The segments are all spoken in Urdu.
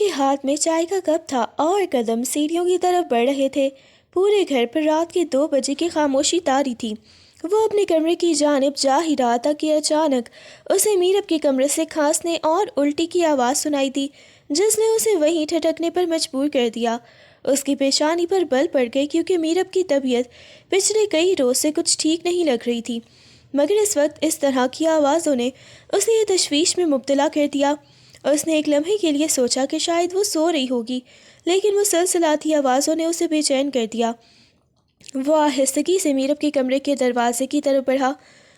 کے ہاتھ میں چائے کا کپ تھا اور قدم سیڑھیوں کی طرف بڑھ رہے تھے۔ پورے گھر پر رات کے 2 بجے کی خاموشی طاری تھی۔ وہ اپنے کمرے کی جانب جا ہی رہا تھا کہ اچانک اسے میرب کے کمرے سے کھانسنے اور الٹی کی آواز سنائی دی، جس نے اسے وہیں ٹھٹکنے پر مجبور کر دیا۔ اس کی پیشانی پر بل پڑ گئی کیونکہ میرب کی طبیعت پچھلے کئی روز سے کچھ ٹھیک نہیں لگ رہی تھی، مگر اس وقت اس طرح کی آوازوں نے اسے یہ تشویش میں مبتلا کر دیا۔ اس نے ایک لمحے کے لیے سوچا کہ شاید وہ سو رہی ہوگی، لیکن وہ سلسلاتی آوازوں نے اسے بے چین کر دیا۔ وہ آہستگی سے میرب کے کمرے کے دروازے کی طرف بڑھا۔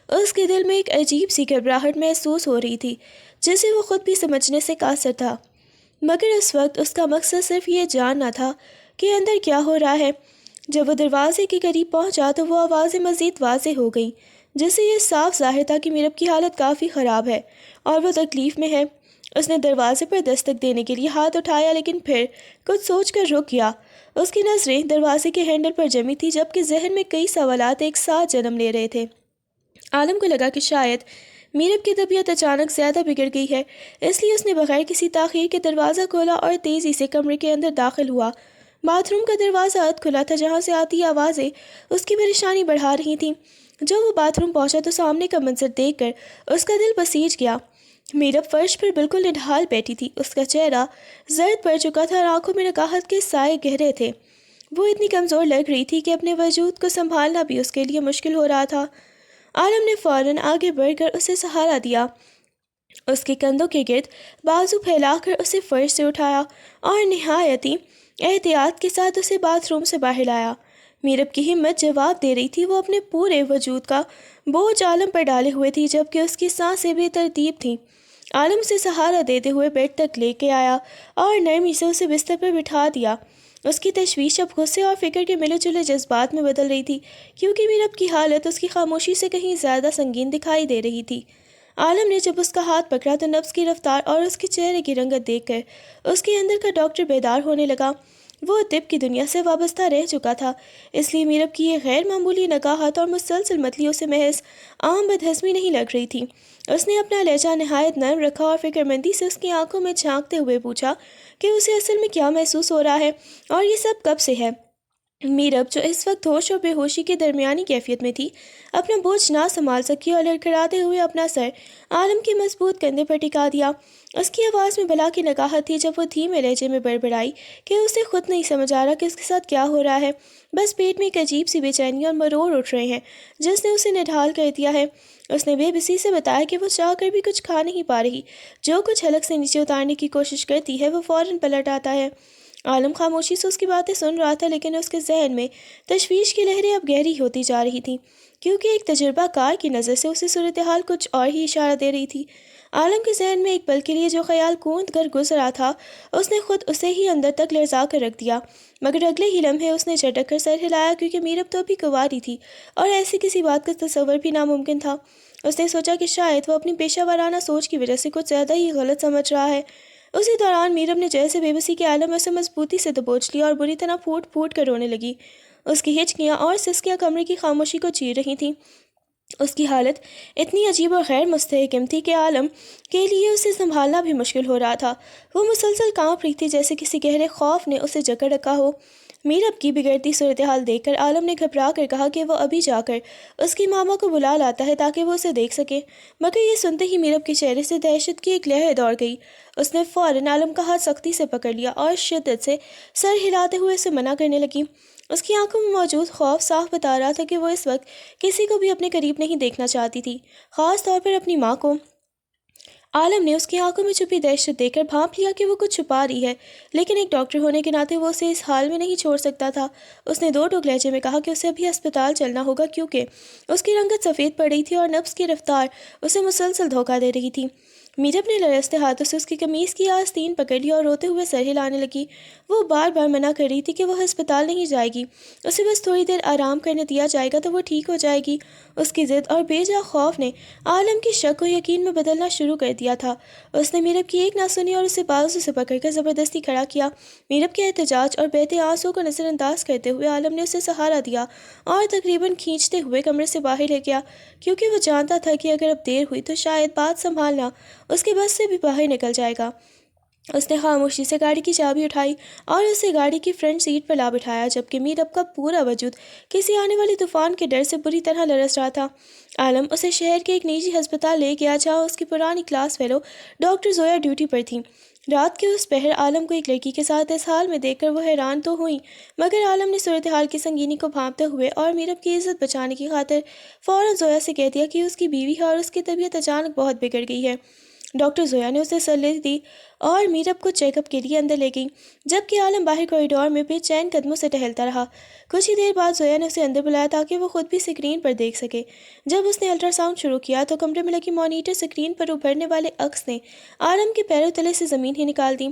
اس کے دل میں ایک عجیب سی گھبراہٹ محسوس ہو رہی تھی جسے وہ خود بھی سمجھنے سے قاصر تھا، مگر اس وقت اس کا مقصد صرف یہ جاننا تھا کہ اندر کیا ہو رہا ہے۔ جب وہ دروازے کے قریب پہنچا تو وہ آوازیں مزید واضح ہو گئیں، جس سے یہ صاف ظاہر تھا کہ میرب کی حالت کافی خراب ہے اور وہ تکلیف میں ہے۔ اس نے دروازے پر دستک دینے کے لیے ہاتھ اٹھایا، لیکن پھر کچھ سوچ کر رک گیا۔ اس کی نظریں دروازے کے ہینڈل پر جمی تھی، جبکہ ذہن میں کئی سوالات ایک ساتھ جنم لے رہے تھے۔ عالم کو لگا کہ شاید میرب کی طبیعت اچانک زیادہ بگڑ گئی ہے، اس لیے اس نے بغیر کسی تاخیر کے دروازہ کھولا اور تیزی سے کمرے کے اندر داخل ہوا۔ باتھ روم کا دروازہ اد کھلا تھا، جہاں سے آتی آوازیں اس کی پریشانی بڑھا رہی تھیں۔ جب وہ باتھ روم پہنچا تو سامنے کا منظر دیکھ کر اس کا دل بسیج گیا۔ میرب فرش پر بالکل نڈھال بیٹھی تھی، اس کا چہرہ زرد پڑ چکا تھا اور آنکھوں میں نکاہت کے سائے گہرے تھے۔ وہ اتنی کمزور لگ رہی تھی کہ اپنے وجود کو سنبھالنا بھی اس کے لیے مشکل ہو رہا تھا۔ عالم نے فوراً آگے بڑھ کر اسے سہارا دیا، اس کے کندھوں کے گرد بازو پھیلا کر اسے فرش سے اٹھایا اور نہایتی احتیاط کے ساتھ اسے باتھ روم سے باہر لایا۔ میرب کی ہمت جواب دے رہی تھی، وہ اپنے پورے وجود کا بوجھ عالم پر ڈالے ہوئے تھی، جبکہ اس کی سانسیں بے ترتیب تھیں۔ عالم سے سہارا دیتے ہوئے بیڈ تک لے کے آیا اور نرمی سے اسے بستر پر بٹھا دیا۔ اس کی تشویش اب غصے اور فکر کے ملے جلے جذبات میں بدل رہی تھی، کیونکہ میرب کی حالت اس کی خاموشی سے کہیں زیادہ سنگین دکھائی دے رہی تھی۔ عالم نے جب اس کا ہاتھ پکڑا تو نبض کی رفتار اور اس کے چہرے کی رنگت دیکھ کر اس کے اندر کا ڈاکٹر بیدار ہونے لگا۔ وہ طب کی دنیا سے وابستہ رہ چکا تھا، اس لیے میرب کی یہ غیر معمولی نکاہت اور مسلسل متلیوں سے محض عام بدہضمی نہیں لگ رہی تھی۔ اس نے اپنا لہجہ نہایت نرم رکھا اور فکرمندی سے اس کی آنکھوں میں جھانکتے ہوئے پوچھا کہ اسے اصل میں کیا محسوس ہو رہا ہے اور یہ سب کب سے ہے۔ میرب، جو اس وقت ہوش اور بے ہوشی کی درمیانی کیفیت میں تھی، اپنا بوجھ نہ سنبھال سکی اور لڑکھڑاتے ہوئے اپنا سر عالم کے مضبوط کندھے پر ٹکا دیا۔ اس کی آواز میں بلا کی نکاہت تھی جب وہ دھیمے لہجے میں بڑبڑائی کہ اسے خود نہیں سمجھ آ رہا کہ اس کے ساتھ کیا ہو رہا ہے، بس پیٹ میں ایک عجیب سی بے چینی اور مروڑ اٹھ رہے ہیں جس نے اسے نڈھال کر دیا ہے۔ اس نے بے بسی سے بتایا کہ وہ چاہ کر بھی کچھ کھا نہیں پا رہی، جو کچھ حلق سے نیچے اتارنے کی کوشش کرتی ہے وہ فوراً پلٹ آتا ہے۔ عالم خاموشی سے اس کی باتیں سن رہا تھا، لیکن اس کے ذہن میں تشویش کی لہریں اب گہری ہوتی جا رہی تھیں، کیونکہ ایک تجربہ کار کی نظر سے اسے صورتحال کچھ اور ہی اشارہ دے رہی تھی۔ عالم کے ذہن میں ایک پل کے لیے جو خیال کوند کر گزرا تھا، اس نے خود اسے ہی اندر تک لرزا کر رکھ دیا، مگر اگلے ہی لمحے اس نے جھٹک کر سر ہلایا، کیونکہ میرب تو ابھی کنواری تھی اور ایسی کسی بات کا تصور بھی ناممکن تھا۔ اس نے سوچا کہ شاید وہ اپنی پیشہ ورانہ سوچ کی وجہ سے کچھ زیادہ ہی غلط سمجھ رہا ہے۔ اسی دوران میرب نے جیسے بے بسی کے عالم میں سے مضبوطی سے دبوچ لیا اور بری طرح پھوٹ پھوٹ کر رونے لگی۔ اس کی ہچکیاں اور سسکیاں کمرے کی خاموشی کو چیر رہی تھیں۔ اس کی حالت اتنی عجیب اور غیر مستحکم تھی کہ عالم کے لیے اسے سنبھالنا بھی مشکل ہو رہا تھا۔ وہ مسلسل کانپ رہی تھی، جیسے کسی گہرے خوف نے اسے جکڑ رکھا ہو۔ میرب کی بگڑتی صورتحال دیکھ کر عالم نے گھبرا کر کہا کہ وہ ابھی جا کر اس کی ماما کو بلا لاتا ہے تاکہ وہ اسے دیکھ سکے، مگر یہ سنتے ہی میرب کے چہرے سے دہشت کی ایک لہر دوڑ گئی۔ اس نے فوراً عالم کا ہاتھ سختی سے پکڑ لیا اور شدت سے سر ہلاتے ہوئے اسے منع کرنے لگی۔ اس کی آنکھوں میں موجود خوف صاف بتا رہا تھا کہ وہ اس وقت کسی کو بھی اپنے قریب نہیں دیکھنا چاہتی تھی، خاص طور پر اپنی ماں کو۔ عالم نے اس کی آنکھوں میں چھپی دہشت دیکھ کر بھانپ لیا کہ وہ کچھ چھپا رہی ہے، لیکن ایک ڈاکٹر ہونے کے ناطے وہ اسے اس حال میں نہیں چھوڑ سکتا تھا۔ اس نے دو ٹوک لہجے میں کہا کہ اسے ابھی ہسپتال چلنا ہوگا، کیونکہ اس کی رنگت سفید پڑ رہی تھی اور نبض کی رفتار اسے مسلسل دھوکہ دے رہی تھی۔ میرب نے لرزتے ہاتھوں سے اس کی قمیض کی آستین پکڑ لی اور روتے ہوئے سر ہلانے لگی۔ وہ بار بار منع کر رہی تھی کہ وہ ہسپتال نہیں جائے گی، اسے بس تھوڑی دیر آرام کرنے دیا جائے گا تو وہ ٹھیک ہو جائے گی۔ اس کی ضد اور بے جا خوف نے عالم کی شک کو یقین میں بدلنا شروع کر دیا تھا۔ اس نے میرب کی ایک نہ سنی اور اسے بازو سے پکڑ کر زبردستی کھڑا کیا۔ میرب کے احتجاج اور بہتے آنسوں کو نظر انداز کرتے ہوئے عالم نے اسے سہارا دیا اور تقریباً کھینچتے ہوئے کمرے سے باہر لے گیا، کیونکہ وہ جانتا تھا کہ اگر اب دیر ہوئی تو شاید بات سنبھالنا اس کے بس سے بھی باہر نکل جائے گا۔ اس نے خاموشی سے گاڑی کی چابی اٹھائی اور اسے گاڑی کی فرنٹ سیٹ پر لا بٹھایا، جبکہ میرب کا پورا وجود کسی آنے والے طوفان کے ڈر سے بری طرح لرز رہا تھا۔ عالم اسے شہر کے ایک نجی ہسپتال لے گیا جہاں اس کی پرانی class fellow doctor Zoya duty پر تھیں۔ رات کے اس پہر عالم کو ایک لڑکی کے ساتھ اس حال میں دیکھ کر وہ حیران تو ہوئیں، مگر عالم نے صورتحال کی سنگینی کو بھانپتے ہوئے اور میرب کی عزت بچانے کی خاطر فوراً زویا سے کہہ دیا کہ اس کی بیوی ہے اور اس کی طبیعت اچانک بہت بگڑ گئی ہے۔ ڈاکٹر زویا نے اسے تسلی دی اور میرب کو چیک اپ کے لیے اندر لے گئی، جبکہ عالم باہر کوریڈور میں بے چین قدموں سے ٹہلتا رہا۔ کچھ ہی دیر بعد زویا نے اسے اندر بلایا تاکہ وہ خود بھی اسکرین پر دیکھ سکے۔ جب اس نے الٹرا ساؤنڈ شروع کیا تو کمرے میں لگی مانیٹر اسکرین پر ابھرنے والے عکس نے عالم کے پیروں تلے سے زمین ہی نکال دی۔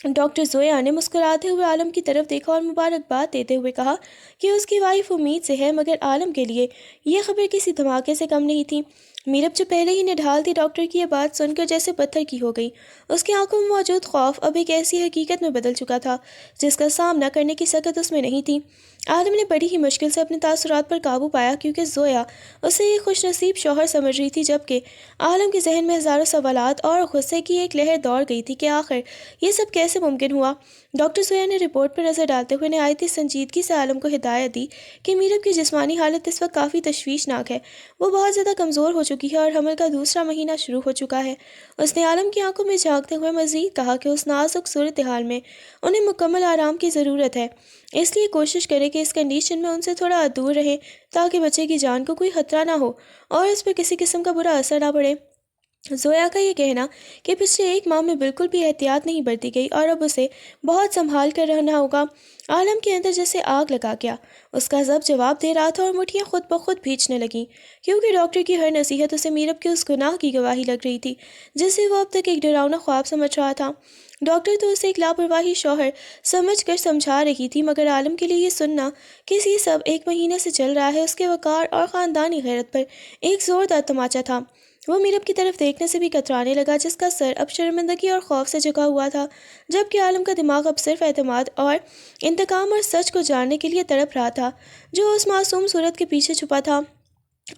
ڈاکٹر زویا نے مسکراتے ہوئے عالم کی طرف دیکھا اور مبارکباد دیتے ہوئے کہا کہ اس کی وائف امید سے ہے، مگر عالم کے لیے یہ خبر کسی دھماکے سے کم نہیں تھی۔ میرب جو پہلے ہی نڈھال تھی، ڈاکٹر کی یہ بات سن کر جیسے پتھر کی ہو گئی۔ اس کی آنکھوں میں موجود خوف اب ایک ایسی حقیقت میں بدل چکا تھا جس کا سامنا کرنے کی سکت اس میں نہیں تھی۔ عالم نے بڑی ہی مشکل سے اپنے تاثرات پر قابو پایا، کیونکہ زویا اسے ایک خوش نصیب شوہر سمجھ رہی تھی، جبکہ عالم کے ذہن میں ہزاروں سوالات اور غصے کی ایک لہر دوڑ گئی تھی کہ آخر یہ سب کیسے ممکن ہوا۔ ڈاکٹر زویا نے رپورٹ پر نظر ڈالتے ہوئے نہایت ہی سنجیدگی سے عالم کو ہدایت دی کہ میرب کی جسمانی حالت اس وقت کافی تشویشناک ہے، وہ بہت زیادہ کمزور ہو چکی ہے اور حمل کا دوسرا مہینہ شروع ہو چکا ہے۔ اس نے عالم کی آنکھوں میں جھانکتے ہوئے مزید کہا کہ اس نازک صورتحال میں انہیں مکمل آرام کی ضرورت ہے، اس لیے کوشش کریں کہ اس کنڈیشن میں ان سے تھوڑا دور رہیں تاکہ بچے کی جان کو کوئی خطرہ نہ ہو اور اس پر کسی قسم کا برا اثر نہ پڑے۔ زویا کا یہ کہنا کہ پچھلے ایک ماہ میں بالکل بھی احتیاط نہیں برتی گئی اور اب اسے بہت سنبھال کر رہنا ہوگا، عالم کے اندر جیسے آگ لگا گیا۔ اس کا ضب جواب دے رہا تھا اور مٹھیاں خود بخود بھیجنے لگیں، کیونکہ ڈاکٹر کی ہر نصیحت اسے میرب کے اس گناہ کی گواہی لگ رہی تھی جسے وہ اب تک ایک ڈراؤنا خواب سمجھ رہا تھا۔ ڈاکٹر تو اسے ایک لاپرواہی شوہر سمجھ کر سمجھا رہی تھی، مگر عالم کے لیے یہ سننا کہ یہ سب ایک مہینے سے چل رہا ہے اس کے وقار اور خاندانی غیرت پر ایک زوردار تماچا تھا۔ وہ میرب کی طرف دیکھنے سے بھی کترانے لگا، جس کا سر اب شرمندگی اور خوف سے جھکا ہوا تھا، جبکہ عالم کا دماغ اب صرف اعتماد اور انتقام اور سچ کو جاننے کے لیے تڑپ رہا تھا جو اس معصوم صورت کے پیچھے چھپا تھا۔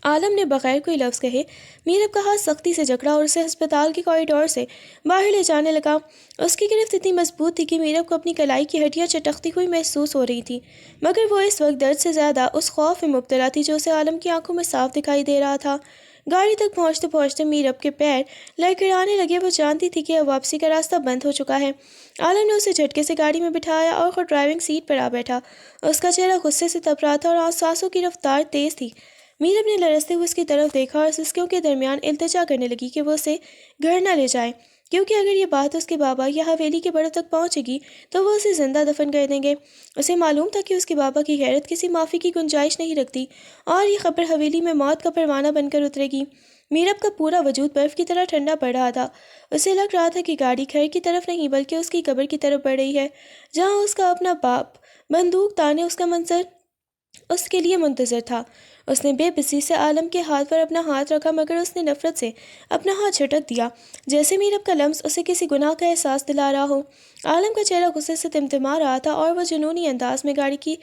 عالم نے بغیر کوئی لفظ کہے میرب کا ہاتھ سختی سے جکڑا اور اسے ہسپتال کے کوریڈور سے باہر لے جانے لگا۔ اس کی گرفت اتنی مضبوط تھی کہ میرب کو اپنی کلائی کی ہڈیاں چٹکتی ہوئی محسوس ہو رہی تھی، مگر وہ اس وقت درد سے زیادہ اس خوف میں مبتلا تھی جو اسے عالم کی آنکھوں میں صاف دکھائی دے رہا تھا۔ گاڑی تک پہنچتے پہنچتے میرب کے پیر لڑکھڑانے لگے، وہ جانتی تھی کہ اب واپسی کا راستہ بند ہو چکا ہے۔ عالم نے اسے جھٹکے سے گاڑی میں بٹھایا اور خود ڈرائیونگ سیٹ پر آ بیٹھا۔ اس کا چہرہ غصے سے تپ رہا تھا اور سانسوں کی رفتار تیز تھی۔ میرب نے لرزتے ہوئے اس کی طرف دیکھا اور سسکیوں کے درمیان التجا کرنے لگی کہ وہ اسے گھر نہ لے جائے، کیونکہ اگر یہ بات اس کے بابا یا حویلی کے بڑوں تک پہنچے گی تو وہ اسے زندہ دفن کر دیں گے۔ اسے معلوم تھا کہ اس کے بابا کی غیرت کسی معافی کی گنجائش نہیں رکھتی اور یہ خبر حویلی میں موت کا پروانہ بن کر اترے گی۔ میرب کا پورا وجود برف کی طرح ٹھنڈا پڑ رہا تھا۔ اسے لگ رہا تھا کہ گاڑی گھر کی طرف نہیں بلکہ اس کی قبر کی طرف بڑھ رہی ہے، جہاں اس کا اپنا باپ بندوق تانے اس کا منظر اس کے لیے منتظر تھا۔ اس نے بے بسی سے عالم کے ہاتھ پر اپنا ہاتھ رکھا، مگر اس نے نفرت سے اپنا ہاتھ جھٹک دیا، جیسے میرب کا لمس اسے کسی گناہ کا احساس دلا رہا ہو۔ عالم کا چہرہ غصے سے تمتما رہا تھا اور وہ جنونی انداز میں گاڑی کی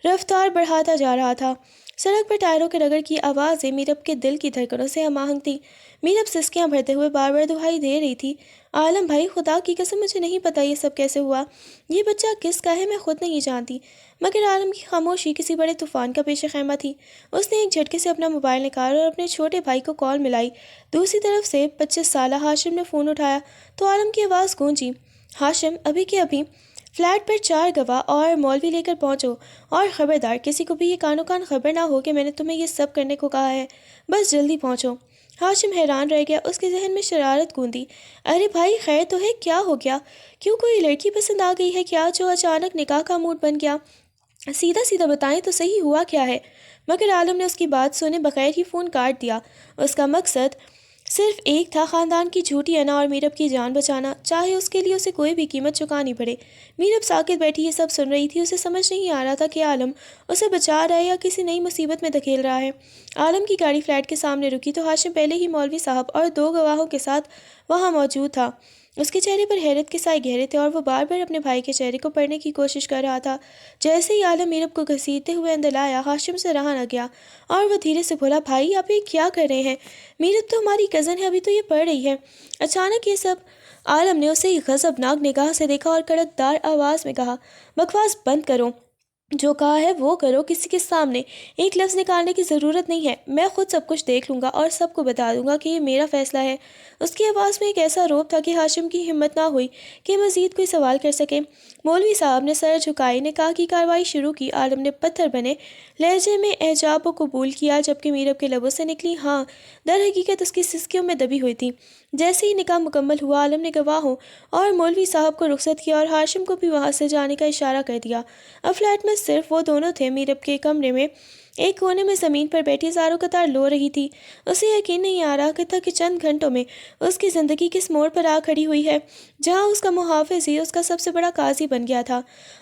رفتار بڑھاتا جا رہا تھا۔ سڑک پر ٹائروں کے رگڑ کی آوازیں میرب کے دل کی دھڑکنوں سے ہم آہنگ تھیں۔ میرب سسکیاں بھرتے ہوئے بار بار دہائی دے رہی تھی، عالم بھائی، خدا کی قسم مجھے نہیں پتا یہ سب کیسے ہوا، یہ بچہ کس کا ہے میں خود نہیں جانتی۔ مگر عالم کی خاموشی کسی بڑے طوفان کا پیش خیمہ تھی۔ اس نے ایک جھٹکے سے اپنا موبائل نکالا اور اپنے چھوٹے بھائی کو کال ملائی۔ دوسری طرف سے 25 سالہ ہاشم نے فون اٹھایا تو عالم کی آواز گونجی، ہاشم، ابھی کے ابھی فلیٹ پر 4 گواہ اور مولوی لے کر پہنچو، اور خبردار کسی کو بھی یہ کانوں کان خبر نہ ہو کہ میں نے تمہیں یہ سب کرنے کو کہا ہے، بس جلدی پہنچو۔ ہاشم حیران رہ گیا، اس کے ذہن میں شرارت گوندی، ارے بھائی خیر تو ہے، کیا ہو گیا؟ کیوں کوئی لڑکی پسند آ گئی ہے کیا جو اچانک نکاح کا موڈ بن گیا؟ سیدھا سیدھا بتائیں تو صحیح ہوا کیا ہے؟ مگر عالم نے اس کی بات سنے بغیر ہی فون کاٹ دیا۔ اس کا مقصد صرف ایک تھا، خاندان کی جھوٹی انا اور میرب کی جان بچانا، چاہے اس کے لیے اسے کوئی بھی قیمت چکانی پڑے۔ میرب ساکت بیٹھی یہ سب سن رہی تھی، اسے سمجھ نہیں آ رہا تھا کہ عالم اسے بچا رہا ہے یا کسی نئی مصیبت میں دھکیل رہا ہے۔ عالم کی گاڑی فلیٹ کے سامنے رکی تو ہاشم پہلے ہی مولوی صاحب اور 2 گواہوں کے ساتھ وہاں موجود تھا۔ اس کے چہرے پر حیرت کے سائے گہرے تھے اور وہ بار بار اپنے بھائی کے چہرے کو پڑھنے کی کوشش کر رہا تھا۔ جیسے ہی عالم میرب کو گھسیٹتے ہوئے اندر لایا، ہاشم سے رہا نہ گیا اور وہ دھیرے سے بولا، بھائی آپ یہ کیا کر رہے ہیں؟ میرب تو ہماری کزن ہے، ابھی تو یہ پڑھ رہی ہے، اچانک یہ سب عالم نے اسے غضبناک نگاہ سے دیکھا اور کڑکدار آواز میں کہا، بکواس بند کرو، جو کہا ہے وہ کرو، کسی کے سامنے ایک لفظ نکالنے کی ضرورت نہیں ہے، میں خود سب کچھ دیکھ لوں گا اور سب کو بتا دوں گا کہ یہ میرا فیصلہ ہے۔ اس کی آواز میں ایک ایسا روب تھا کہ ہاشم کی ہمت نہ ہوئی کہ مزید کوئی سوال کر سکے۔ مولوی صاحب نے سر جھکائی نکاح کی کارروائی شروع کی۔ عالم نے پتھر بنے لہجے میں اعجاب کو قبول کیا، جبکہ میرب کے لبوں سے نکلی ہاں در حقیقت اس کی سسکیوں میں دبی ہوئی تھی۔ جیسے ہی نکاح مکمل ہوا، عالم نے گواہوں اور مولوی صاحب کو رخصت کیا اور ہاشم کو بھی وہاں سے جانے کا اشارہ کر دیا۔ اب فلیٹ میں صرف وہ دونوں تھے۔ میرب کے کمرے میں ایک کونے میں زمین پر بیٹھی زارو قطار رو رہی تھی۔ اسے یقین نہیں آ رہا تھا کہ چند گھنٹوں میں اس کی زندگی کس موڑ پر آ کھڑی ہوئی ہے، جہاں اس کا محافظ ہی اس کا سب سے بڑا قاضی بن گیا تھا۔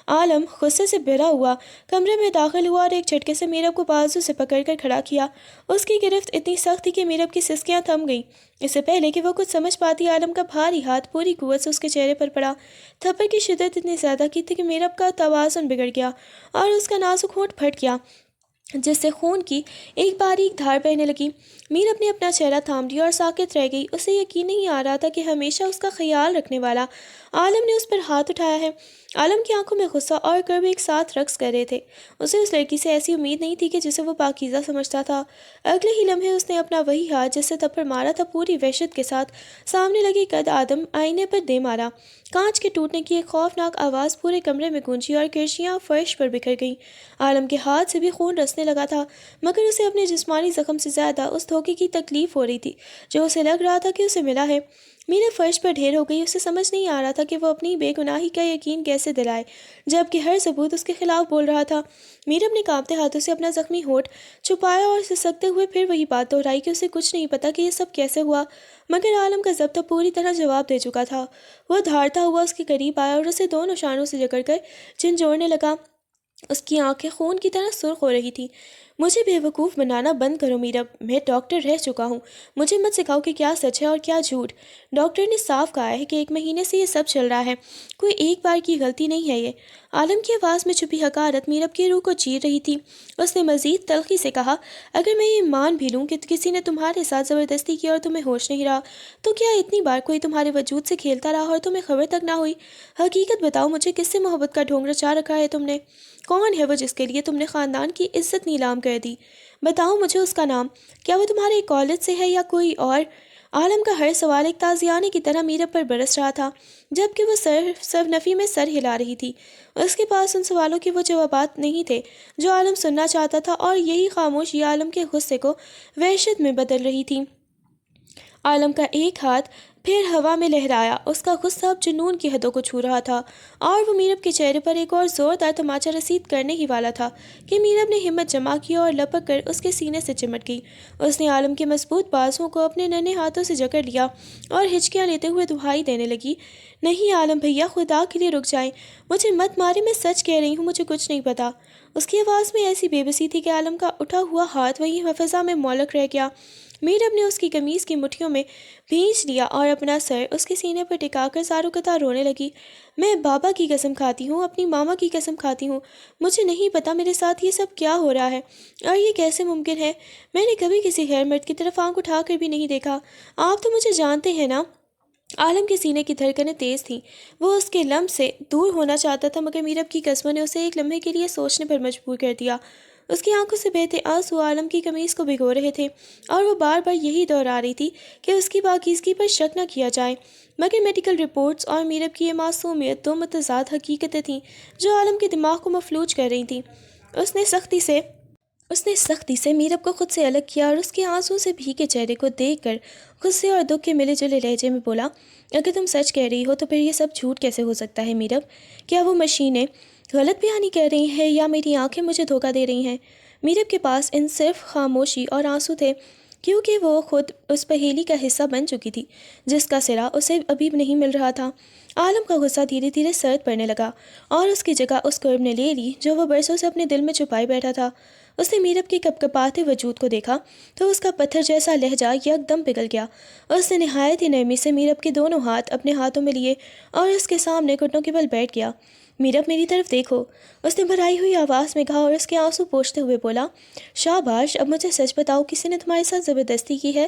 عالم غصے سے بھرا ہوا کمرے میں داخل ہوا اور ایک جھٹکے سے میرب کو بازو سے پکڑ کر کھڑا کیا۔ اس کی گرفت اتنی سخت تھی کہ میرب کی سسکیاں تھم گئیں۔ اس سے پہلے کہ وہ کچھ سمجھ پاتی، عالم کا بھاری ہاتھ پوری قوت سے اس کے چہرے پر پڑا۔ تھپڑ کی شدت اتنی زیادہ کی تھی کہ میرب کا توازن بگڑ گیا اور اس کا نازک ہونٹ پھٹ گیا، جس سے خون کی ایک باریک دھار بہنے لگی۔ میرب نے اپنا چہرہ تھام لیا اور ساکت رہ گئی۔ اسے یقین نہیں آ رہا تھا کہ ہمیشہ اس کا خیال رکھنے والا عالم نے اس پر ہاتھ اٹھایا ہے۔ عالم کی آنکھوں میں غصہ اور کرب ایک ساتھ رقص کر رہے تھے۔ اسے اس لڑکی سے ایسی امید نہیں تھی کہ جسے وہ پاکیزہ سمجھتا تھا۔ اگلے ہی لمحے اس نے اپنا وہی ہاتھ جس سے تھپڑ مارا تھا پوری وحشت کے ساتھ سامنے لگے قد آدم آئینے پر دے مارا۔ کانچ کے ٹوٹنے کی ایک خوفناک آواز پورے کمرے میں گونجی اور کرسیاں فرش پر بکھر گئیں۔ عالم کے ہاتھ سے بھی خون رسنے لگا تھا، مگر اسے اپنے جسمانی زخم سے زیادہ اس دھوکے کی تکلیف ہو رہی تھی جو اسے لگ رہا تھا کہ اسے ملا ہے۔ میرے فرش پر ڈھیر ہو گئی۔ اسے سمجھ نہیں آ رہا تھا کہ وہ اپنی بے گناہی کا یقین کیسے دلائے، جبکہ ہر ثبوت اس کے خلاف بول رہا تھا۔ میرب نے کانپتے ہاتھوں سے اپنا زخمی ہونٹ چھپایا اور سسکتے ہوئے پھر وہی بات دہرائی کہ اسے کچھ نہیں پتا کہ یہ سب کیسے ہوا، مگر عالم کا ضبط پوری طرح جواب دے چکا تھا۔ وہ دھاڑتا ہوا اس کے قریب آیا اور اسے دونوں شانوں سے جکڑ کر جھنجھوڑنے لگا۔ اس کی آنکھیں خون کی طرح سرخ ہو رہی تھیں۔ مجھے بے وقوف بنانا بند کرو میرب، میں ڈاکٹر رہ چکا ہوں، مجھے مت سکھاؤ کہ کیا سچ ہے اور کیا جھوٹ۔ ڈاکٹر نے صاف کہا ہے کہ 1 مہینے سے یہ سب چل رہا ہے، کوئی ایک بار کی غلطی نہیں ہے یہ۔ عالم کی آواز میں چھپی حقارت میرب کی روح کو چیر رہی تھی۔ اس نے مزید تلخی سے کہا، اگر میں یہ مان بھی لوں کہ کسی نے تمہارے ساتھ زبردستی کی اور تمہیں ہوش نہیں رہا، تو کیا اتنی بار کوئی تمہارے وجود سے کھیلتا رہا اور تمہیں خبر تک نہ ہوئی؟ حقیقت بتاؤ مجھے، کس سے محبت کا ڈھونگ رچا رکھا ہے تم نے؟ کون ہے وہ جس کے لیے تم نے خاندان کی عزت نیلام کر دی؟ بتاؤ مجھے اس کا نام، کیا وہ تمہارے کالج سے ہے یا کوئی اور؟ عالم کا ہر سوال ایک تازیانے کی طرح میرب پر برس رہا تھا، جبکہ وہ سرنفی میں سر ہلا رہی تھی۔ اس کے پاس ان سوالوں کے وہ جوابات نہیں تھے جو عالم سننا چاہتا تھا، اور یہی خاموشی عالم کے غصے کو وحشت میں بدل رہی تھی۔ عالم کا ایک ہاتھ پھر ہوا میں لہرایا۔ اس کا غصہ اب جنون کی حدوں کو چھو رہا تھا، اور وہ میرب کے چہرے پر ایک اور زوردار تماچا رسید کرنے ہی والا تھا کہ میرب نے ہمت جمع کی اور لپک کر اس کے سینے سے چمٹ گئی۔ اس نے عالم کے مضبوط بازوؤں کو اپنے ننھے ہاتھوں سے جکڑ لیا اور ہچکیاں لیتے ہوئے دہائی دینے لگی، نہیں عالم بھیا، خدا کے لیے رک جائیں، مجھے مت مارے، میں سچ کہہ رہی ہوں، مجھے کچھ نہیں پتا۔ اس کی آواز میں ایسی بے بسی تھی کہ عالم کا اٹھا ہوا ہاتھ وہیں فضا میں معلق رہ گیا۔ میرب نے اس کی قمیض کی مٹھیوں میں بھینچ لیا اور اپنا سر اس کے سینے پر ٹکا کر زارو قطار رونے لگی۔ میں بابا کی قسم کھاتی ہوں، اپنی ماما کی قسم کھاتی ہوں، مجھے نہیں پتا میرے ساتھ یہ سب کیا ہو رہا ہے اور یہ کیسے ممکن ہے۔ میں نے کبھی کسی غیر مرد کی طرف آنکھ اٹھا کر بھی نہیں دیکھا۔ آپ تو مجھے جانتے ہیں نا۔ عالم کے سینے کی دھڑکنیں تیز تھیں۔ وہ اس کے لمس سے دور ہونا چاہتا تھا، مگر میرب کی قسموں نے اسے ایک لمحے کے لیے سوچنے پر مجبور کر دیا۔ اس کی آنکھوں سے بہتے آنسو عالم کی قمیض کو بھگو رہے تھے، اور وہ بار بار یہی دہرا رہی تھی کہ اس کی پاکیزگی پر شک نہ کیا جائے۔ مگر میڈیکل رپورٹس اور میرب کی یہ معصومیت دو متضاد حقیقتیں تھیں جو عالم کے دماغ کو مفلوج کر رہی تھیں۔ اس نے سختی سے میرب کو خود سے الگ کیا اور اس کے آنسوؤں سے بھیگے چہرے کو دیکھ کر غصے اور دکھ کے ملے جلے لہجے میں بولا، اگر تم سچ کہہ رہی ہو تو پھر یہ سب جھوٹ کیسے ہو سکتا ہے میرب؟ کیا وہ مشینیں غلط بیانی کر رہی ہیں یا میری آنکھیں مجھے دھوکہ دے رہی ہیں؟ میرب کے پاس ان صرف خاموشی اور آنسو تھے، کیونکہ وہ خود اس پہیلی کا حصہ بن چکی تھی جس کا سرا اسے ابھی نہیں مل رہا تھا۔ عالم کا غصہ دھیرے دھیرے سرد پڑنے لگا اور اس کی جگہ اس کرب نے لے لی جو وہ برسوں سے اپنے دل میں چھپائے بیٹھا تھا۔ اس نے میرب کے کپکپاتے وجود کو دیکھا تو اس کا پتھر جیسا لہجہ یکدم پگھل گیا۔ اس نے نہایت ہی نرمی سے میرب کے دونوں ہاتھ اپنے ہاتھوں میں لیے اور اس کے سامنے گھٹنوں کے بل بیٹھ گیا۔ میرب میری طرف دیکھو، اس نے بھرائی ہوئی آواز میں کہا اور اس کے آنسو پوچھتے ہوئے بولا، شاباش، اب مجھے سچ بتاؤ، کسی نے تمہارے ساتھ زبردستی کی ہے؟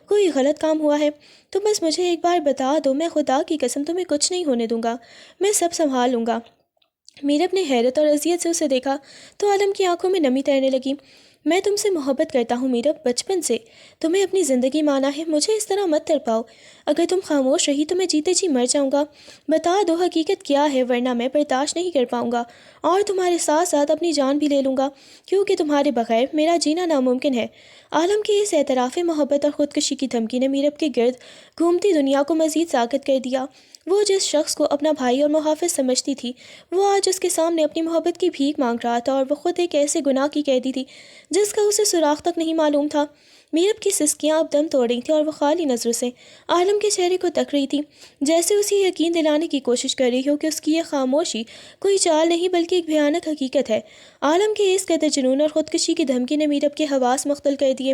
کوئی غلط کام ہوا ہے تو بس مجھے ایک بار بتا دو، میں خدا کی قسم تمہیں کچھ نہیں ہونے دوں گا، میں سب سنبھال لوں گا۔ میرب نے حیرت اور اذیت سے اسے دیکھا تو عالم کی آنکھوں میں نمی تیرنے لگی۔ میں تم سے محبت کرتا ہوں میرب، بچپن سے، تمہیں اپنی زندگی مانا ہے، مجھے اس طرح مت تڑپاؤ، اگر تم خاموش رہی تو میں جیتے جی مر جاؤں گا۔ بتا دو حقیقت کیا ہے، ورنہ میں برداشت نہیں کر پاؤں گا اور تمہارے ساتھ ساتھ اپنی جان بھی لے لوں گا، کیونکہ تمہارے بغیر میرا جینا ناممکن ہے۔ عالم کی اس اعتراف محبت اور خودکشی کی دھمکی نے میرب کے گرد گھومتی دنیا کو مزید ساکت کر دیا۔ وہ جس شخص کو اپنا بھائی اور محافظ سمجھتی تھی، وہ آج اس کے سامنے اپنی محبت کی بھیک مانگ رہا تھا، اور وہ خود ایک ایسے گناہ کی قیدی تھی جس کا اسے سراغ تک نہیں معلوم تھا۔ میرب کی سسکیاں اب دم توڑ رہی تھیں اور وہ خالی نظروں سے عالم کے چہرے کو تک رہی تھی، جیسے اسے یقین دلانے کی کوشش کر رہی ہو کہ اس کی یہ خاموشی کوئی چال نہیں بلکہ ایک بھیانک حقیقت ہے۔ عالم کے اس قدر جنون اور خودکشی کی دھمکی نے میرب کے حواس مختل کر دیے۔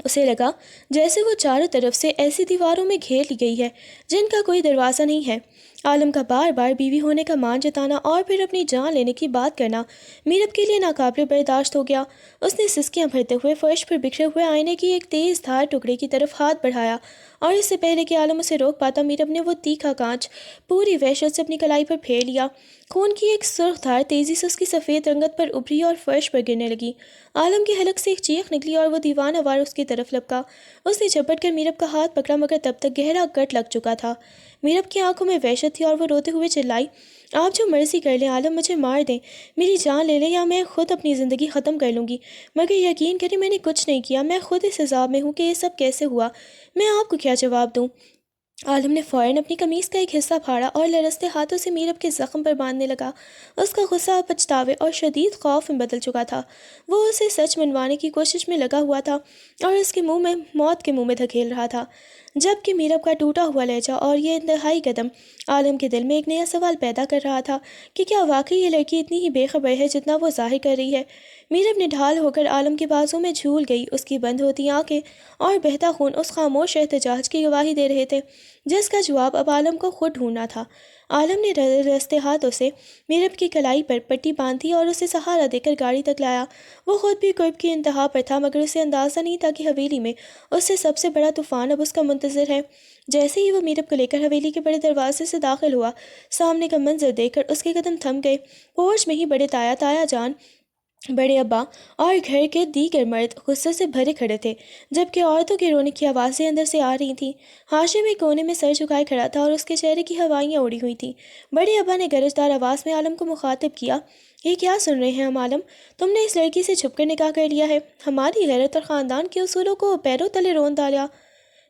اسے لگا جیسے وہ چاروں طرف سے ایسی دیواروں میں گھیر لی گئی ہے جن کا کوئی دروازہ نہیں ہے۔ عالم کا بار بار بیوی ہونے کا مان جتانا اور پھر اپنی جان لینے کی بات کرنا میرب کے لیے ناقابل برداشت ہو گیا۔ اس نے سسکیاں بھرتے ہوئے فرش پر بکھرے ہوئے آئینے کی ایک تیز دھار ٹکڑے کی طرف ہاتھ بڑھایا، اور اس سے پہلے کہ عالم اسے روک پاتا، میرب نے وہ تیکھا کانچ پوری وحشت سے اپنی کلائی پر پھیر لیا۔ خون کی ایک سرخ دھار تیزی سے اس کی سفید رنگت پر ابھری اور فرش پر گرنے لگی۔ عالم کے حلق سے ایک چیخ نکلی اور وہ دیوانہ وار اس کی طرف لپکا۔ اس نے جھپٹ کر میرب کا ہاتھ پکڑا، مگر تب تک گہرا کٹ لگ چکا تھا۔ میرب کی آنکھوں میں وحشت تھی اور وہ روتے ہوئے چلائی، آپ جو مرضی کر لیں عالم، مجھے مار دیں، میری جان لے لیں، یا میں خود اپنی زندگی ختم کر لوں گی، مگر یقین کریں میں نے کچھ نہیں کیا، میں خود اس عذاب میں ہوں کہ یہ سب کیسے ہوا، میں آپ کو کیا جواب دوں؟ عالم نے فوراً اپنی قمیص کا ایک حصہ پھاڑا اور لرزتے ہاتھوں سے میرب کے زخم پر باندھنے لگا۔ اس کا غصہ اب پچھتاوے اور شدید خوف میں بدل چکا تھا۔ وہ اسے سچ منوانے کی کوشش میں لگا ہوا تھا اور اس کے منہ میں موت کے منہ میں دھکیل رہا تھا، جبکہ میرب کا ٹوٹا ہوا لہجہ اور یہ انتہائی قدم عالم کے دل میں ایک نیا سوال پیدا کر رہا تھا کہ کیا واقعی یہ لڑکی اتنی ہی بے خبر ہے جتنا وہ ظاہر کر رہی ہے۔ میرب نے ڈھال ہو کر عالم کے بازوں میں جھول گئی، اس کی بند ہوتی آنکھیں اور بہتا خون اس خاموش احتجاج کی گواہی دے رہے تھے جس کا جواب اب عالم کو خود ڈھونڈنا تھا۔ عالم نے رستے ہاتھوں سے میرب کی کلائی پر پٹی باندھی اور اسے سہارا دے کر گاڑی تک لایا۔ وہ خود بھی قرب کی انتہا پر تھا، مگر اسے اندازہ نہیں تھا کہ حویلی میں اس سے سب سے بڑا طوفان اب اس کا منتظر ہے۔ جیسے ہی وہ میرب کو لے کر حویلی کے بڑے دروازے سے داخل ہوا، سامنے کا منظر دیکھ کر اس کے قدم تھم گئے۔ پورچ میں ہی بڑے تایا جان، بڑے ابا اور گھر کے دیگر مرد غصے سے بھرے کھڑے تھے، جبکہ عورتوں کے رونے کی آوازیں اندر سے آ رہی تھیں۔ ہاشم ایک کونے میں سر جھکائے کھڑا تھا اور اس کے چہرے کی ہوائیاں اڑی ہوئی تھیں۔ بڑے ابا نے گرجدار آواز میں عالم کو مخاطب کیا، یہ کیا سن رہے ہیں ہم عالم؟ تم نے اس لڑکی سے چھپ کر نکاح کر لیا ہے، ہماری غیرت اور خاندان کے اصولوں کو پیروں تلے رون ڈالا۔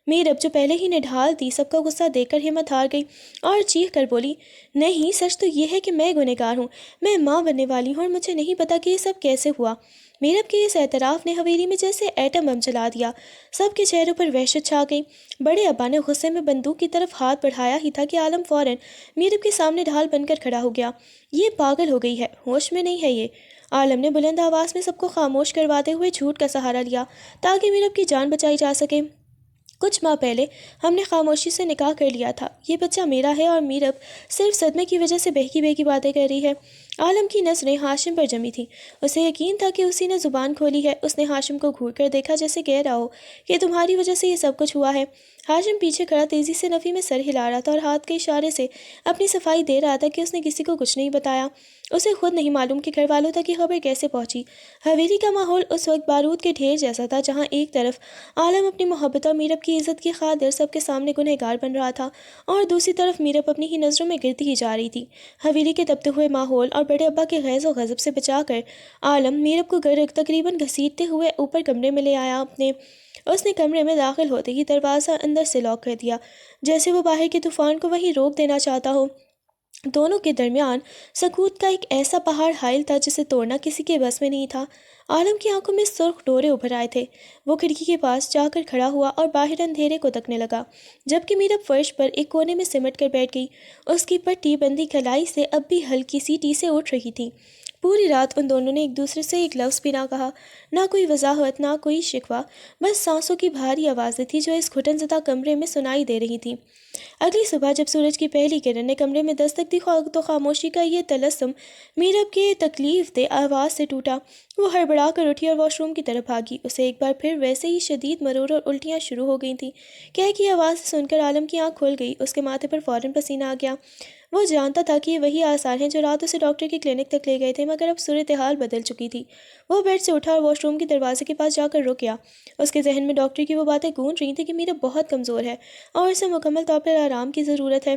میرب جو پہلے ہی نے ڈھال دی، سب کا غصہ دیکھ کر ہمت ہار گئی اور چیخ کر بولی، نہیں، سچ تو یہ ہے کہ میں گنہگار ہوں، میں ماں بننے والی ہوں اور مجھے نہیں پتا کہ یہ سب کیسے ہوا۔ میرب کے اس اعتراف نے حویلی میں جیسے ایٹم بم چلا دیا۔ سب کے چہروں پر وحشت چھا گئی۔ بڑے ابا نے غصے میں بندوق کی طرف ہاتھ بڑھایا ہی تھا کہ عالم فوراً میرب کے سامنے ڈھال بن کر کھڑا ہو گیا۔ یہ پاگل ہو گئی ہے، ہوش میں نہیں ہے یہ۔ عالم نے بلند آواز میں سب کو خاموش کرواتے ہوئے جھوٹ کا سہارا لیا تاکہ میرب کی جان بچائی جا سکے۔ کچھ ماہ پہلے ہم نے خاموشی سے نکاح کر لیا تھا، یہ بچہ میرا ہے، اور میرب صرف صدمے کی وجہ سے بہکی بہکی باتیں کر رہی ہے۔ عالم کی نظریں ہاشم پر جمی تھیں، اسے یقین تھا کہ اسی نے زبان کھولی ہے۔ اس نے ہاشم کو گھور کر دیکھا جیسے کہہ رہا ہو کہ تمہاری وجہ سے یہ سب کچھ ہوا ہے۔ ہاشم پیچھے کھڑا تیزی سے نفی میں سر ہلا رہا تھا اور ہاتھ کے اشارے سے اپنی صفائی دے رہا تھا کہ اس نے کسی کو کچھ نہیں بتایا۔ اسے خود نہیں معلوم کہ گھر والوں تک یہ خبر کیسے پہنچی۔ حویلی کا ماحول اس وقت بارود کے ڈھیر جیسا تھا، جہاں ایک طرف عالم اپنی محبت اور میرب کی عزت کی خاطر سب کے سامنے گنہگار بن رہا تھا، اور دوسری طرف میرب اپنی ہی نظروں میں گرتی ہی جا رہی تھی۔ حویلی کے تپتے ہوئے ماحول اور بڑے ابا کے غیظ و غضب سے بچا کر عالم میرب کو تقریباً گھسیٹتے ہوئے اوپر کمرے میں لے آیا اپنے۔ اس نے کمرے میں داخل ہوتے ہی دروازہ اندر سے لاک کر دیا، جیسے وہ باہر کے طوفان کو وہیں روک دینا چاہتا ہو۔ دونوں کے درمیان سکوت کا ایک ایسا پہاڑ حائل تھا جسے توڑنا کسی کے بس میں نہیں تھا۔ عالم کی آنکھوں میں سرخ ڈورے ابھر آئے تھے۔ وہ کھڑکی کے پاس جا کر کھڑا ہوا اور باہر اندھیرے کو تکنے لگا، جبکہ میرب فرش پر ایک کونے میں سمٹ کر بیٹھ گئی۔ اس کی پٹی بندی کلائی سے اب بھی ہلکی سی ٹیسیں اٹھ رہی تھیں۔ پوری رات ان دونوں نے ایک دوسرے سے ایک لفظ بھی نہ کہا، نہ کوئی وضاحت، نہ کوئی شکوہ، بس سانسوں کی بھاری آوازیں تھیں جو اس گھٹن زدہ کمرے میں سنائی دے رہی تھیں۔ اگلی صبح جب سورج کی پہلی کرن نے کمرے میں دستک دی تو خاموشی کا یہ طلسم میرب کے تکلیف دہ آواز سے ٹوٹا۔ وہ ہڑبڑا کر اٹھی اور واش روم کی طرف بھاگی۔ اسے ایک بار پھر ویسے ہی شدید مرور اور الٹیاں شروع ہو گئی تھیں۔ کہہ کی آواز سن کر عالم کی آنکھ کھل گئی۔ اس کے ماتھے پر فوراً پسینہ آ گیا۔ وہ جانتا تھا کہ یہ وہی آثار ہیں جو رات اسے ڈاکٹر کے کلینک تک لے گئے تھے، مگر اب صورتحال بدل چکی تھی۔ وہ بیڈ سے اٹھا اور واش روم کے دروازے کے پاس جا کر رک گیا۔ اس کے ذہن میں ڈاکٹر کی وہ باتیں گونج رہی تھیں کہ میرا بہت کمزور ہے اور اسے مکمل طور پر آرام کی ضرورت ہے۔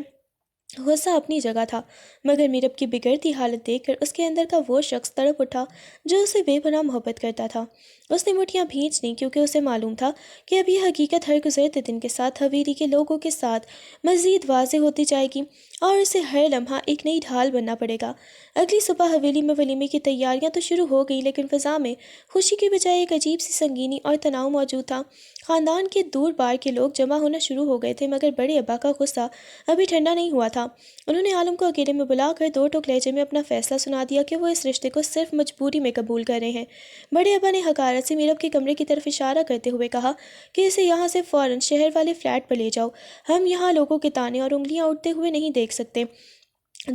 غصہ اپنی جگہ تھا، مگر میرب کی بگڑتی حالت دیکھ کر اس کے اندر کا وہ شخص تڑپ اٹھا جو اسے بے پناہ محبت کرتا تھا۔ اس نے مٹھیاں بھینچ لیں کیونکہ اسے معلوم تھا کہ اب یہ حقیقت ہر گزرتے دن کے ساتھ حویلی کے لوگوں کے ساتھ مزید واضح ہوتی جائے گی اور اسے ہر لمحہ ایک نئی ڈھال بننا پڑے گا۔ اگلی صبح حویلی میں ولیمے کی تیاریاں تو شروع ہو گئیں، لیکن فضا میں خوشی کے بجائے ایک عجیب سی سنگینی اور تناؤ موجود تھا۔ خاندان کے دور بار کے لوگ جمع ہونا شروع ہو گئے تھے، مگر بڑے ابا کا غصہ ابھی ٹھنڈا نہیں ہوا تھا۔ انہوں نے عالم کو اکیلے میں بلا کر دو ٹوک لہجے میں اپنا فیصلہ سنا دیا کہ وہ اس رشتے کو صرف مجبوری میں قبول کر رہے ہیں۔ بڑے ابا نے حقارت سے میرب کے کمرے کی طرف اشارہ کرتے ہوئے کہا کہ اسے یہاں سے فوراً شہر والے فلیٹ پر لے جاؤ، ہم یہاں لوگوں کے تانے اور انگلیاں اٹھتے ہوئے نہیں دیکھ سکتے۔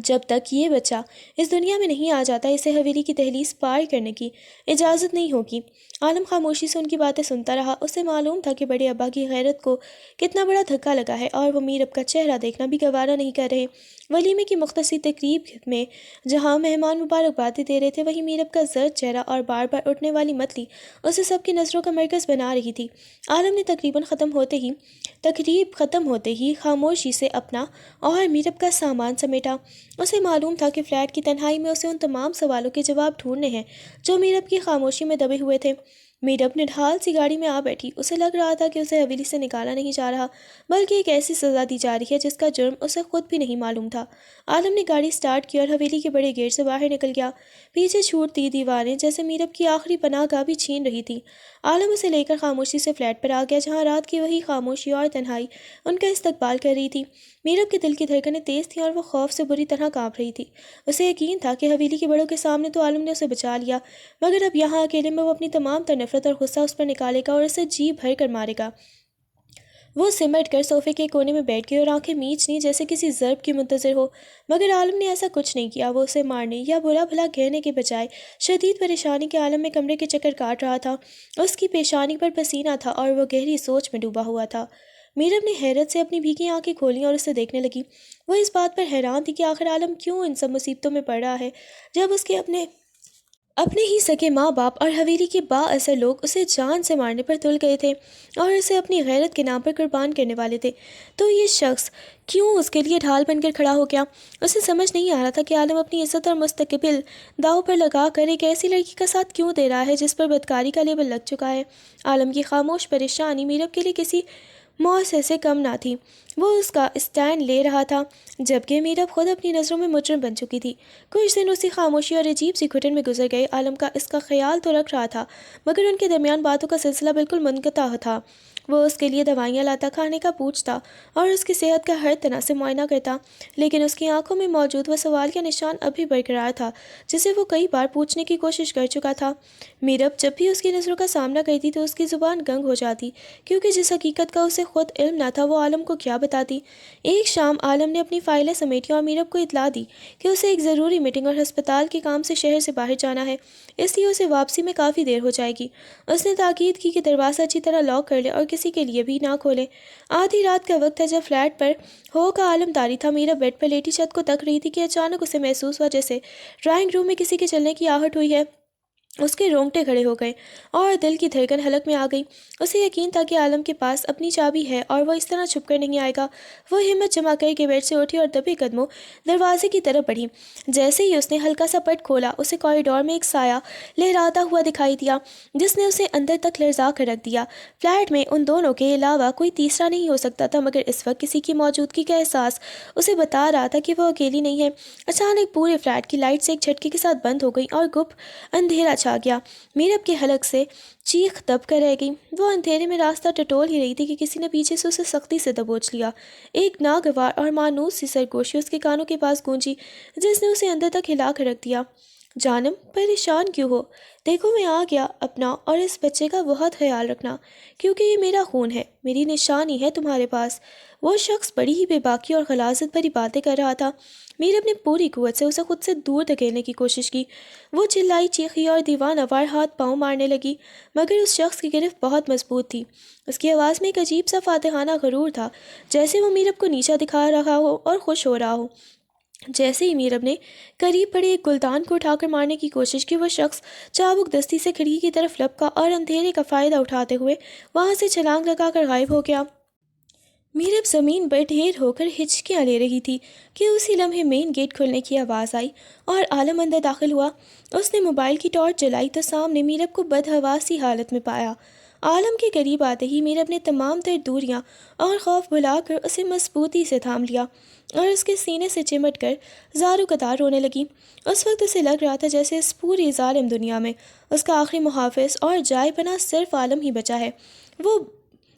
جب تک یہ بچہ اس دنیا میں نہیں آ جاتا اسے حویلی کی دہلیز پار کرنے کی اجازت نہیں ہوگی۔ عالم خاموشی سے ان کی باتیں سنتا رہا۔ اسے معلوم تھا کہ بڑے ابا کی غیرت کو کتنا بڑا دھکا لگا ہے اور وہ میرب کا چہرہ دیکھنا بھی گوارا نہیں کر رہے۔ ولیمے کی مختصر تقریب میں جہاں مہمان مبارکبادیں دے رہے تھے، وہیں میرب کا زرد چہرہ اور بار بار اٹھنے والی متلی اسے سب کی نظروں کا مرکز بنا رہی تھی۔ عالم نے تقریب ختم ہوتے ہی خاموشی سے اپنا اور میرب کا سامان سمیٹا۔ اسے معلوم تھا کہ فلیٹ کی تنہائی میں اسے ان تمام سوالوں کے جواب ڈھونڈنے ہیں جو میرب کی خاموشی میں دبے ہوئے تھے۔ میرب نڈھال سی گاڑی میں آ بیٹھی۔ اسے لگ رہا تھا کہ اسے حویلی سے نکالا نہیں جا رہا، بلکہ ایک ایسی سزا دی جا رہی ہے جس کا جرم اسے خود بھی نہیں معلوم تھا۔ عالم نے گاڑی سٹارٹ کی اور حویلی کے بڑے گیٹ سے باہر نکل گیا۔ پیچھے چھوٹتی دیواریں جیسے میرب کی آخری پناہ گاہ بھی چھین رہی تھی۔ عالم اسے لے کر خاموشی سے فلیٹ پر آ گیا، جہاں رات کی وہی خاموشی اور تنہائی ان کا استقبال کر رہی تھی۔ میرب کے دل کی دھڑکنیں تیز تھیں اور وہ خوف سے بری طرح کانپ رہی تھی۔ اسے یقین تھا کہ حویلی کے بڑوں کے سامنے تو عالم نے اسے بچا لیا، مگر اب یہاں اکیلے میں وہ اپنی تمام تر نفرت اور غصہ اس پر نکالے گا اور اسے جی بھر کر مارے گا۔ وہ سمٹ کر صوفے کے کونے میں بیٹھ گئی اور آنکھیں میچ لی جیسے کسی ضرب کی منتظر ہو، مگر عالم نے ایسا کچھ نہیں کیا۔ وہ اسے مارنے یا برا بھلا کہنے کے بجائے شدید پریشانی کے عالم میں کمرے کے چکر کاٹ رہا تھا۔ اس کی پیشانی پر پسینہ تھا اور وہ گہری سوچ میں ڈوبا ہوا تھا۔ میرب نے حیرت سے اپنی بھیگی آنکھیں کھولیں اور اسے دیکھنے لگی۔ وہ اس بات پر حیران تھی کہ آخر عالم کیوں ان سب مصیبتوں میں پڑ رہا ہے، جب اس کے اپنے ہی سگے ماں باپ اور حویلی کے با اثر لوگ اسے جان سے مارنے پر تل گئے تھے اور اسے اپنی غیرت کے نام پر قربان کرنے والے تھے، تو یہ شخص کیوں اس کے لیے ڈھال بن کر کھڑا ہو گیا؟ اسے سمجھ نہیں آ رہا تھا کہ عالم اپنی عزت اور مستقبل داؤ پر لگا کر ایک ایسی لڑکی کا ساتھ کیوں دے رہا ہے جس پر بدکاری کا لیبل لگ چکا ہے۔ عالم کی خاموش پریشانی میرب کے لیے کسی معجزے سے کم نہ تھی۔ وہ اس کا اسٹینڈ لے رہا تھا، جبکہ میرب خود اپنی نظروں میں مجرم بن چکی تھی۔ کچھ دن اسی خاموشی اور عجیب سی گھٹن میں گزر گئے۔ عالم کا اس کا خیال تو رکھ رہا تھا، مگر ان کے درمیان باتوں کا سلسلہ بالکل منقطع تھا۔ وہ اس کے لیے دوائیاں لاتا، کھانے کا پوچھتا اور اس کی صحت کا ہر طرح سے معائنہ کرتا، لیکن اس کی آنکھوں میں موجود وہ سوال کا نشان ابھی برقرار تھا جسے وہ کئی بار پوچھنے کی کوشش کر چکا تھا۔ میرب جب بھی اس کی نظروں کا سامنا کرتی تو اس کی زبان گنگ ہو جاتی، کیونکہ جس حقیقت کا اسے خود علم نہ تھا وہ عالم کو کیا بتاتی۔ ایک شام عالم نے اپنی فائلیں سمیٹی اور میرب کو اطلاع دی کہ اسے ایک ضروری میٹنگ اور ہسپتال کے کام سے شہر سے باہر جانا ہے، اس لیے اسے واپسی میں کافی دیر ہو جائے گی۔ اس نے تاکید کی کہ دروازہ اچھی طرح لاک کر لے اور کسی کے لیے بھی نہ کھولے۔ آدھی رات کا وقت تھا جب فلیٹ پر ہو کا عالم طاری تھا۔ میرب بیڈ پر لیٹی چھت کو تک رہی تھی کہ اچانک اسے محسوس ہوا جیسے ڈرائنگ روم میں کسی کے چلنے کی آہٹ ہوئی ہے۔ اس کے رونگٹے کھڑے ہو گئے اور دل کی دھڑکن حلق میں آ گئی۔ اسے یقین تھا کہ عالم کے پاس اپنی چابی ہے اور وہ اس طرح چھپ کر نہیں آئے گا۔ وہ ہمت جمع کر کے بیڈ سے اٹھی اور دبے قدموں دروازے کی طرف بڑھی۔ جیسے ہی اس نے ہلکا سا پٹ کھولا، اسے کوریڈور میں ایک سایہ لہراتا ہوا دکھائی دیا جس نے اسے اندر تک لرزا کر رکھ دیا۔ فلیٹ میں ان دونوں کے علاوہ کوئی تیسرا نہیں ہو سکتا تھا، مگر اس وقت کسی کی موجودگی کا احساس اسے بتا رہا تھا کہ وہ اکیلی نہیں ہے۔ اچانک پورے فلیٹ کی لائٹس ایک جھٹکے کے ساتھ بند ہو گئی اور گپ اندھیرا چھا گیا۔ میرب کے حلق سے چیخ دب کر رہ گئی۔ وہ اندھیرے میں راستہ ٹٹول ہی رہی تھی کہ کسی نے پیچھے سے اسے سختی سے دبوچ لیا۔ ایک ناگوار اور مانوس سی سرگوشی اس کے کانوں کے پاس گونجی جس نے اسے اندر تک ہلا کر رکھ دیا۔ جانم پریشان کیوں ہو؟ دیکھو میں آ گیا، اپنا اور اس بچے کا بہت خیال رکھنا، کیونکہ یہ میرا خون ہے، میری نشانی ہے تمہارے پاس۔ وہ شخص بڑی ہی بے باکی اور غلاظت بھری باتیں کر رہا تھا۔ میرب نے پوری قوت سے اسے خود سے دور دھکیلنے کی کوشش کی۔ وہ چلائی، چیخی اور دیوانہ وار ہاتھ پاؤں مارنے لگی، مگر اس شخص کی گرفت بہت مضبوط تھی۔ اس کی آواز میں ایک عجیب سا فاتحانہ غرور تھا، جیسے وہ میرب کو نیچا دکھا رہا ہو اور خوش ہو رہا ہو۔ جیسے ہی میرب نے قریب پڑے ایک گلدان کو اٹھا کر مارنے کی کوشش کی، وہ شخص چابک دستی سے کھڑکی کی طرف لپکا اور اندھیرے کا فائدہ اٹھاتے ہوئے وہاں سے چھلانگ لگا کر غائب ہو گیا۔ میرب زمین پر ڈھیر ہو کر ہچکیاں لے رہی تھی کہ اسی لمحے مین گیٹ کھلنے کی آواز آئی اور عالم اندر داخل ہوا۔ اس نے موبائل کی ٹارچ جلائی تو سامنے میرب کو بدحواسی حالت میں پایا۔ عالم کے قریب آتے ہی میرب نے تمام تر دوریاں اور خوف بھلا کر اسے مضبوطی سے تھام لیا اور اس کے سینے سے چمٹ کر زارو قطار رونے لگی۔ اس وقت اسے لگ رہا تھا جیسے اس پوری ظالم دنیا میں اس کا آخری محافظ اور جائے پناہ صرف عالم ہی بچا ہے۔ وہ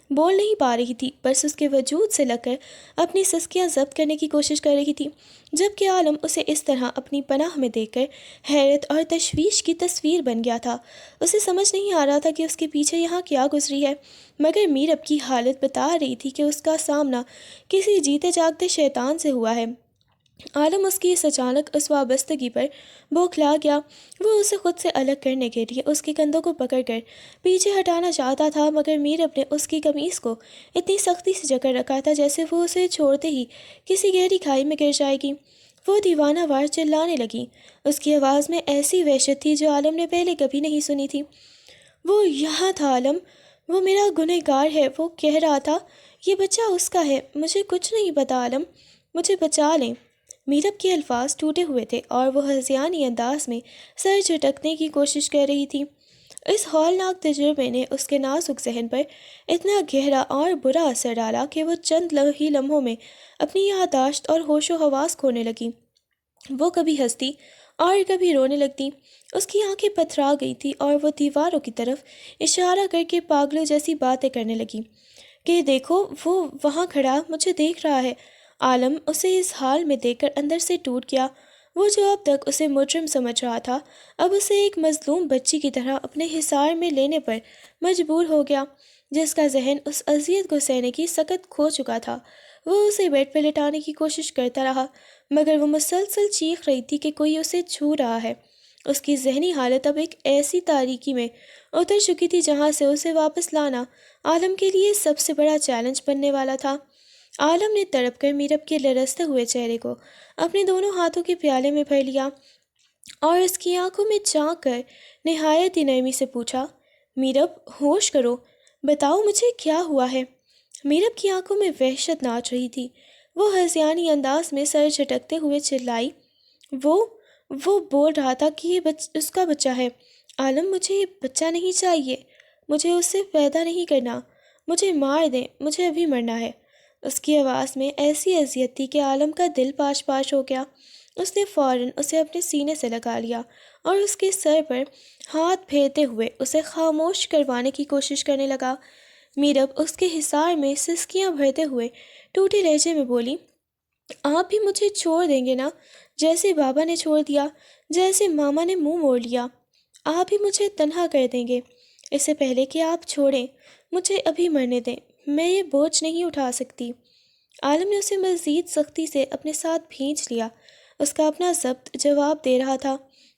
بول نہیں پا رہی تھی، بس اس کے وجود سے لگ کر اپنی سسکیاں ضبط کرنے کی کوشش کر رہی تھی، جبکہ عالم اسے اس طرح اپنی پناہ میں دیکھ کر حیرت اور تشویش کی تصویر بن گیا تھا۔ اسے سمجھ نہیں آ رہا تھا کہ اس کے پیچھے یہاں کیا گزری ہے، مگر میرب کی حالت بتا رہی تھی کہ اس کا سامنا کسی جیتے جاگتے شیطان سے ہوا ہے۔ عالم اس کی اس اچانک اس وابستگی پر بوکھلا گیا۔ وہ اسے خود سے الگ کرنے کے لیے اس کے کندھوں کو پکڑ کر پیچھے ہٹانا چاہتا تھا، مگر میرب نے اس کی قمیص کو اتنی سختی سے جکڑ رکھا تھا جیسے وہ اسے چھوڑتے ہی کسی گہری کھائی میں گر جائے گی۔ وہ دیوانہ وار چلانے لگی۔ اس کی آواز میں ایسی وحشت تھی جو عالم نے پہلے کبھی نہیں سنی تھی۔ وہ یہاں تھا عالم، وہ میرا گنہگار ہے، وہ کہہ رہا تھا یہ بچہ اس کا ہے، مجھے کچھ نہیں پتا عالم، مجھے بچا لیں۔ میرب کے الفاظ ٹوٹے ہوئے تھے اور وہ ہذیانی انداز میں سر جھٹکنے کی کوشش کر رہی تھی۔ اس ہولناک تجربے نے اس کے نازک ذہن پر اتنا گہرا اور برا اثر ڈالا کہ وہ چند ہی لمحوں میں اپنی یادداشت اور ہوش و حواس کھونے لگی۔ وہ کبھی ہنستی اور کبھی رونے لگتی۔ اس کی آنکھیں پتھرا گئی تھی اور وہ دیواروں کی طرف اشارہ کر کے پاگلوں جیسی باتیں کرنے لگی کہ دیکھو وہ وہاں کھڑا مجھے دیکھ رہا ہے۔ عالم اسے اس حال میں دیکھ کر اندر سے ٹوٹ گیا۔ وہ جو اب تک اسے مجرم سمجھ رہا تھا، اب اسے ایک مظلوم بچی کی طرح اپنے حصار میں لینے پر مجبور ہو گیا، جس کا ذہن اس اذیت کو سہنے کی سکت کھو چکا تھا۔ وہ اسے بیڈ پر لٹانے کی کوشش کرتا رہا، مگر وہ مسلسل چیخ رہی تھی کہ کوئی اسے چھو رہا ہے۔ اس کی ذہنی حالت اب ایک ایسی تاریکی میں اتر چکی تھی جہاں سے اسے واپس لانا عالم کے لیے سب سے بڑا چیلنج بننے والا تھا۔ عالم نے تڑپ کر میرب کے لرزتے ہوئے چہرے کو اپنے دونوں ہاتھوں کے پیالے میں بھر لیا اور اس کی آنکھوں میں جھانک کر نہایت ہی نرمی سے پوچھا، میرب ہوش کرو، بتاؤ مجھے کیا ہوا ہے۔ میرب کی آنکھوں میں وحشت ناچ رہی تھی۔ وہ ہذیانی انداز میں سر جھٹکتے ہوئے چلائی، وہ بول رہا تھا کہ یہ اس کا بچہ ہے۔ عالم مجھے یہ بچہ نہیں چاہیے، مجھے اسے پیدا نہیں کرنا، مجھے مار دیں، مجھے ابھی مرنا ہے۔ اس کی آواز میں ایسی اذیت تھی کہ عالم کا دل پاش پاش ہو گیا۔ اس نے فوراً اسے اپنے سینے سے لگا لیا اور اس کے سر پر ہاتھ پھیرتے ہوئے اسے خاموش کروانے کی کوشش کرنے لگا۔ میرب اس کے حصار میں سسکیاں بھرتے ہوئے ٹوٹے لہجے میں بولی، آپ بھی مجھے چھوڑ دیں گے نا، جیسے بابا نے چھوڑ دیا، جیسے ماما نے منہ موڑ لیا، آپ بھی مجھے تنہا کر دیں گے۔ اس سے پہلے کہ آپ چھوڑیں، مجھے ابھی مرنے دیں، میں یہ بوجھ نہیں اٹھا سکتی۔ عالم نے اسے مزید سختی سے اپنے ساتھ بھینچ لیا۔ اس کا اپنا ضبط جواب دے رہا تھا۔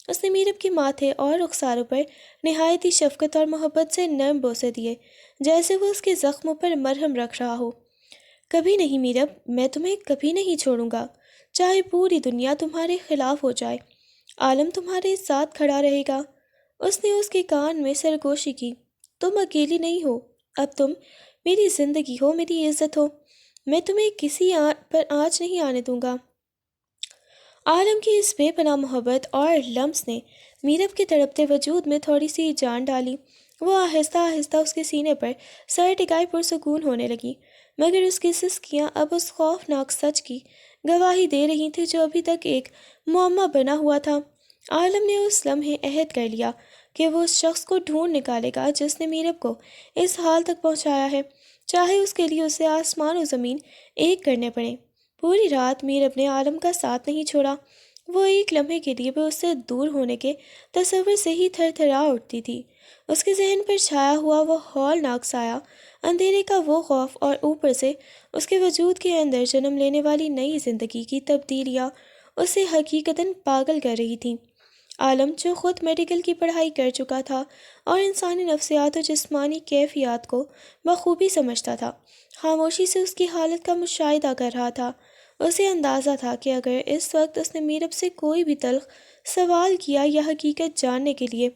اس نے میرب کے ماتھے اور رخساروں پر نہایت ہی شفقت اور محبت سے نرم بوسے دیے، جیسے وہ اس کے زخموں پر مرہم رکھ رہا ہو۔ کبھی نہیں میرب، میں تمہیں کبھی نہیں چھوڑوں گا، چاہے پوری دنیا تمہارے خلاف ہو جائے، عالم تمہارے ساتھ کھڑا رہے گا۔ اس نے اس کے کان میں سرگوشی کی، تم اکیلی نہیں ہو، اب تم میری زندگی ہو، میری عزت ہو، میں تمہیں کسی پر آنچ نہیں آنے دوں گا۔ عالم کی اس بے پناہ محبت اور لمس نے میرب کے تڑپتے وجود میں تھوڑی سی جان ڈالی۔ وہ آہستہ آہستہ اس کے سینے پر سر ٹکائے پرسکون ہونے لگی، مگر اس کی سسکیاں اب اس خوفناک سچ کی گواہی دے رہی تھیں جو ابھی تک ایک معمہ بنا ہوا تھا۔ عالم نے اس لمحے عہد کر لیا کہ وہ اس شخص کو ڈھونڈ نکالے گا جس نے میرب کو اس حال تک پہنچایا ہے، چاہے اس کے لیے اسے آسمان و زمین ایک کرنے پڑے۔ پوری رات میرب نے عالم کا ساتھ نہیں چھوڑا۔ وہ ایک لمحے کے لیے بھی اس سے دور ہونے کے تصور سے ہی تھر تھرا اٹھتی تھی۔ اس کے ذہن پر چھایا ہوا وہ ہولناک سایہ، اندھیرے کا وہ خوف، اور اوپر سے اس کے وجود کے اندر جنم لینے والی نئی زندگی کی تبدیلیاں اسے حقیقتاً پاگل کر رہی تھیں۔ عالم، جو خود میڈیکل کی پڑھائی کر چکا تھا اور انسانی نفسیات و جسمانی کیفیات کو بخوبی سمجھتا تھا، خاموشی سے اس کی حالت کا مشاہدہ کر رہا تھا۔ اسے اندازہ تھا کہ اگر اس وقت اس نے میرب سے کوئی بھی تلخ سوال کیا یا حقیقت جاننے کے لیے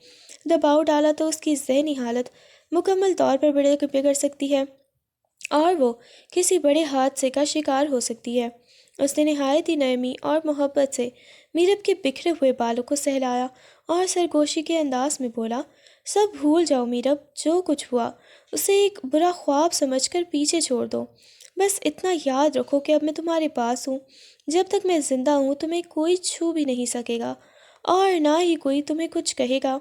دباؤ ڈالا تو اس کی ذہنی حالت مکمل طور پر بگڑ سکتی ہے اور وہ کسی بڑے حادثے کا شکار ہو سکتی ہے۔ اس نے نہایت ہی نرمی اور محبت سے میرب کے بکھرے ہوئے بالوں کو سہلایا اور سرگوشی کے انداز میں بولا، سب بھول جاؤ میرب، جو کچھ ہوا اسے ایک برا خواب سمجھ کر پیچھے چھوڑ دو۔ بس اتنا یاد رکھو کہ اب میں تمہارے پاس ہوں۔ جب تک میں زندہ ہوں تمہیں کوئی چھو بھی نہیں سکے گا اور نہ ہی کوئی تمہیں کچھ کہے گا۔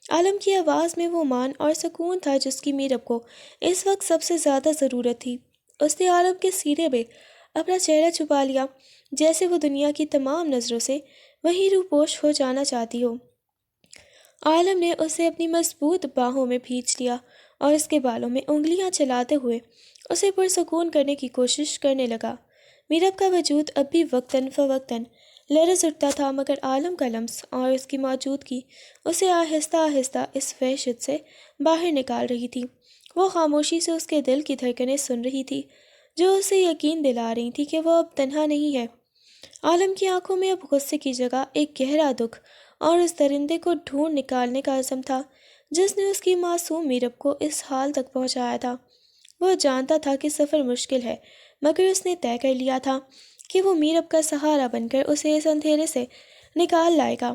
عالم کی آواز میں وہ مان اور سکون تھا جس کی میرب کو اس وقت سب سے زیادہ ضرورت تھی۔ اس نے عالم کے سینے میں اپنا چہرہ چھپا لیا، جیسے وہ دنیا کی تمام نظروں سے وہیں روپوش ہو جانا چاہتی ہو۔ عالم نے اسے اپنی مضبوط باہوں میں بھینچ لیا اور اس کے بالوں میں انگلیاں چلاتے ہوئے اسے پرسکون کرنے کی کوشش کرنے لگا۔ میرب کا وجود اب بھی وقتاً فوقتاً لرز اٹھتا تھا، مگر عالم کا لمس اور اس کی موجودگی اسے آہستہ آہستہ اس وحشت سے باہر نکال رہی تھی۔ وہ خاموشی سے اس کے دل کی دھڑکنیں سن رہی تھی، جو اسے یقین دلا رہی تھی کہ وہ اب تنہا نہیں ہے۔ عالم کی آنکھوں میں اب غصے کی جگہ ایک گہرا دکھ اور اس درندے کو ڈھونڈ نکالنے کا عزم تھا جس نے اس کی معصوم میرب کو اس حال تک پہنچایا تھا۔ وہ جانتا تھا کہ سفر مشکل ہے، مگر اس نے طے کر لیا تھا کہ وہ میرب کا سہارا بن کر اسے اس اندھیرے سے نکال لائے گا۔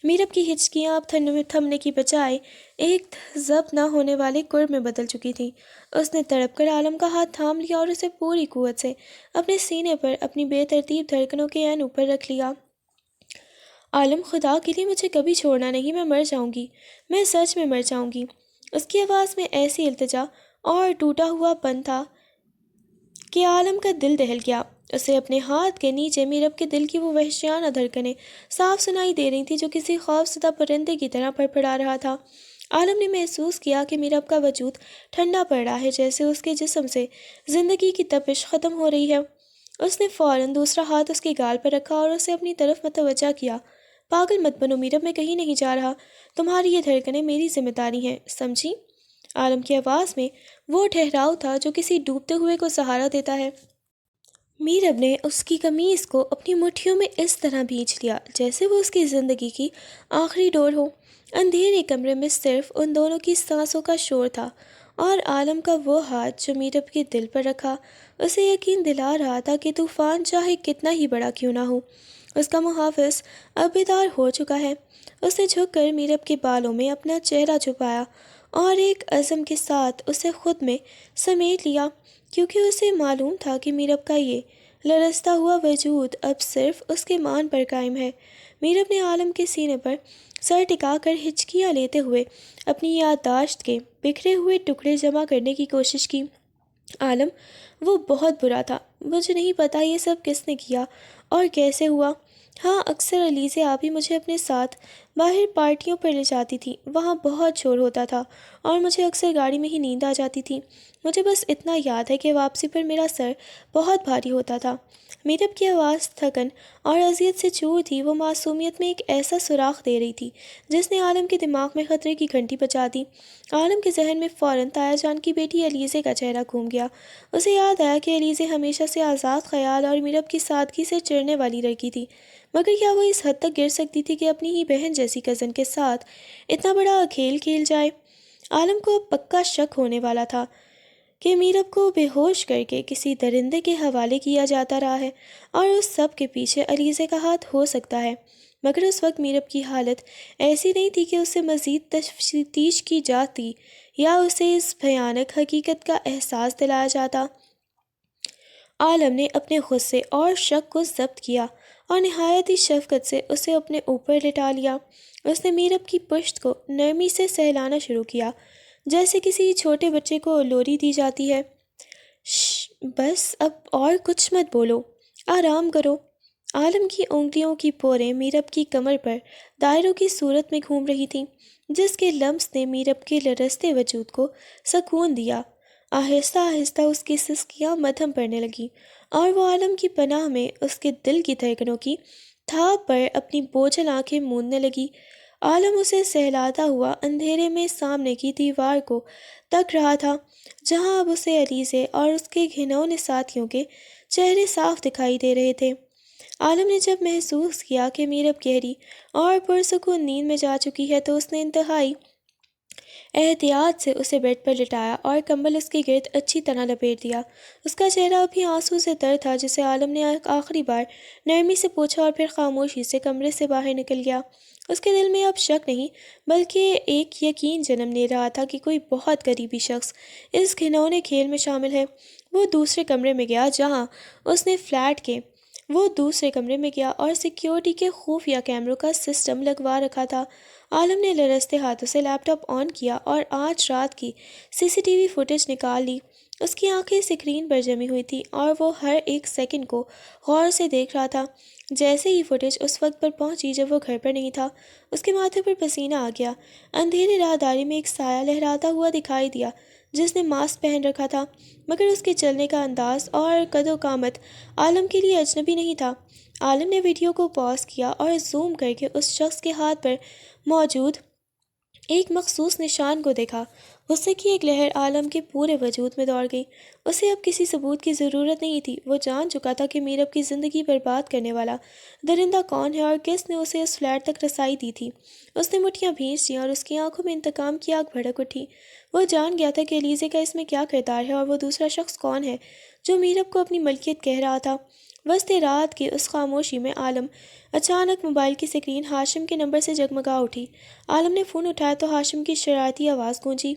میرب کی ہچکیاں اب تھمنے کی بجائے ایک ضبط نہ ہونے والے کرب میں بدل چکی تھیں۔ اس نے تڑپ کر عالم کا ہاتھ تھام لیا اور اسے پوری قوت سے اپنے سینے پر اپنی بے ترتیب دھڑکنوں کے عین اوپر رکھ لیا۔ عالم، خدا کے لیے مجھے کبھی چھوڑنا نہیں، میں مر جاؤں گی، میں سچ میں مر جاؤں گی۔ اس کی آواز میں ایسی التجا اور ٹوٹا ہوا پن تھا کہ عالم کا دل دہل گیا۔ اسے اپنے ہاتھ کے نیچے میرب کے دل کی وہ وحشیانہ دھڑکنیں صاف سنائی دے رہی تھیں جو کسی خوفزدہ پرندے کی طرح پڑپڑا رہا تھا۔ عالم نے محسوس کیا کہ میرب کا وجود ٹھنڈا پڑ رہا ہے، جیسے اس کے جسم سے زندگی کی تپش ختم ہو رہی ہے۔ اس نے فوراً دوسرا ہاتھ اس کے گال پر رکھا اور اسے اپنی طرف متوجہ کیا۔ پاگل مت بنو میرب، میں کہیں نہیں جا رہا، تمہاری یہ دھڑکنیں میری ذمہ داری ہیں، سمجھی؟ عالم کی آواز میں وہ ٹھہراؤ تھا جو کسی ڈوبتے ہوئے کو سہارا دیتا ہے۔ میرب نے اس کی قمیض کو اپنی مٹھیوں میں اس طرح بھینچ لیا جیسے وہ اس کی زندگی کی آخری ڈور ہو۔ اندھیرے کمرے میں صرف ان دونوں کی سانسوں کا شور تھا اور عالم کا وہ ہاتھ جو میرب کے دل پر رکھا اسے یقین دلا رہا تھا کہ طوفان چاہے کتنا ہی بڑا کیوں نہ ہو، اس کا محافظ اب بیدار ہو چکا ہے۔ اس نے جھک کر میرب کے بالوں میں اپنا چہرہ چھپایا اور ایک عزم کے ساتھ اسے خود میں سمیٹ لیا، کیونکہ اسے معلوم تھا کہ میرب کا یہ لرزتا ہوا وجود اب صرف اس کے مان پر قائم ہے۔ میرب نے عالم کے سینے پر سر ٹکا کر ہچکیاں لیتے ہوئے اپنی یادداشت کے بکھرے ہوئے ٹکڑے جمع کرنے کی کوشش کی۔ عالم، وہ بہت برا تھا، مجھے نہیں پتا یہ سب کس نے کیا اور کیسے ہوا۔ ہاں، اکثر علیزے آپ ہی مجھے اپنے ساتھ باہر پارٹیوں پر لے جاتی تھی، وہاں بہت شور ہوتا تھا اور مجھے اکثر گاڑی میں ہی نیند آ جاتی تھی۔ مجھے بس اتنا یاد ہے کہ واپسی پر میرا سر بہت بھاری ہوتا تھا۔ میرب کی آواز تھکن اور اذیت سے چور تھی، وہ معصومیت میں ایک ایسا سوراخ دے رہی تھی جس نے عالم کے دماغ میں خطرے کی گھنٹی بجا دی۔ عالم کے ذہن میں فوراً تایا جان کی بیٹی علیزے کا چہرہ گھوم گیا۔ اسے یاد آیا کہ علیزے ہمیشہ سے آزاد خیال اور میرب کی سادگی سے چڑھنے والی لڑکی تھی، مگر کیا وہ اس حد تک گر سکتی تھی کہ اپنی ہی بہن جیسی کزن کے ساتھ اتنا بڑا کھیل کھیل جائے؟ عالم کو اب پکا شک ہونے والا تھا کہ میرب کو بے ہوش کر کے کسی درندے کے حوالے کیا جاتا رہا ہے اور اس سب کے پیچھے علیزے کا ہاتھ ہو سکتا ہے، مگر اس وقت میرب کی حالت ایسی نہیں تھی کہ اسے مزید تفتیش کی جاتی یا اسے اس بھیانک حقیقت کا احساس دلایا جاتا۔ عالم نے اپنے غصے اور شک کو ضبط کیا اور نہایت ہی شفقت سے اسے اپنے اوپر لٹا لیا۔ اس نے میرب کی پشت کو نرمی سے سہلانا شروع کیا، جیسے کسی چھوٹے بچے کو لوری دی جاتی ہے۔ شش، بس اب اور کچھ مت بولو، آرام کرو۔ عالم کی انگلیوں کی پوریں میرب کی کمر پر دائروں کی صورت میں گھوم رہی تھیں، جس کے لمس نے میرب کے لرزتے وجود کو سکون دیا۔ آہستہ آہستہ اس کی سسکیاں مدھم پڑنے لگیں اور وہ عالم کی پناہ میں اس کے دل کی دھڑکنوں کی تھاپ پر اپنی بوجھل آنکھیں موندنے لگی۔ عالم اسے سہلاتا ہوا اندھیرے میں سامنے کی دیوار کو تک رہا تھا، جہاں اب اسے علیزے اور اس کے گھنونے ساتھیوں کے چہرے صاف دکھائی دے رہے تھے۔ عالم نے جب محسوس کیا کہ میرب گہری اور پرسکون نیند میں جا چکی ہے تو اس نے انتہائی احتیاط سے اسے بیڈ پر لٹایا اور کمبل اس کے گرد اچھی طرح لپیٹ دیا۔ اس کا چہرہ ابھی آنسو سے تر تھا، جسے عالم نے آخری بار نرمی سے پوچھا اور پھر خاموشی سے کمرے سے باہر نکل گیا۔ اس کے دل میں اب شک نہیں بلکہ ایک یقین جنم لے رہا تھا کہ کوئی بہت قریبی شخص اس گھنونے کھیل میں شامل ہے۔ وہ دوسرے کمرے میں گیا جہاں اس نے فلیٹ کے وہ دوسرے کمرے میں گیا اور سیکیورٹی کے خفیہ کیمروں کا سسٹم لگوا رکھا تھا۔ عالم نے لرزتے ہاتھوں سے لیپ ٹاپ آن کیا اور آج رات کی سی سی ٹی وی فوٹیج نکال لی۔ اس کی آنکھیں اسکرین پر جمی ہوئی تھیں اور وہ ہر ایک سیکنڈ کو غور سے دیکھ رہا تھا۔ جیسے ہی فوٹیج اس وقت پر پہنچی جب وہ گھر پر نہیں تھا، اس کے ماتھے پر پسینہ آ گیا۔ اندھیرے راہداری میں ایک سایہ لہراتا ہوا دکھائی دیا جس نے ماسک پہن رکھا تھا، مگر اس کے چلنے کا انداز اور قد و قامت عالم کے لیے اجنبی نہیں تھا۔ عالم نے ویڈیو کو پاز کیا اور زوم کر کے اس شخص کے ہاتھ پر موجود ایک مخصوص نشان کو دیکھا۔ غصے کی ایک لہر عالم کے پورے وجود میں دوڑ گئی۔ اسے اب کسی ثبوت کی ضرورت نہیں تھی۔ وہ جان چکا تھا کہ میرب کی زندگی برباد کرنے والا درندہ کون ہے اور کس نے اسے اس فلیٹ تک رسائی دی تھی۔ اس نے مٹھیاں بھینچ دیں اور اس کی آنکھوں میں انتقام کی آگ بھڑک اٹھی۔ وہ جان گیا تھا کہ علیزے کا اس میں کیا کردار ہے اور وہ دوسرا شخص کون ہے جو میرب کو اپنی ملکیت کہہ رہا تھا۔ وسط رات کی اس خاموشی میں عالم اچانک موبائل کی سکرین ہاشم کے نمبر سے جگمگا اٹھی۔ عالم نے فون اٹھایا تو ہاشم کی شرارتی آواز گونجی،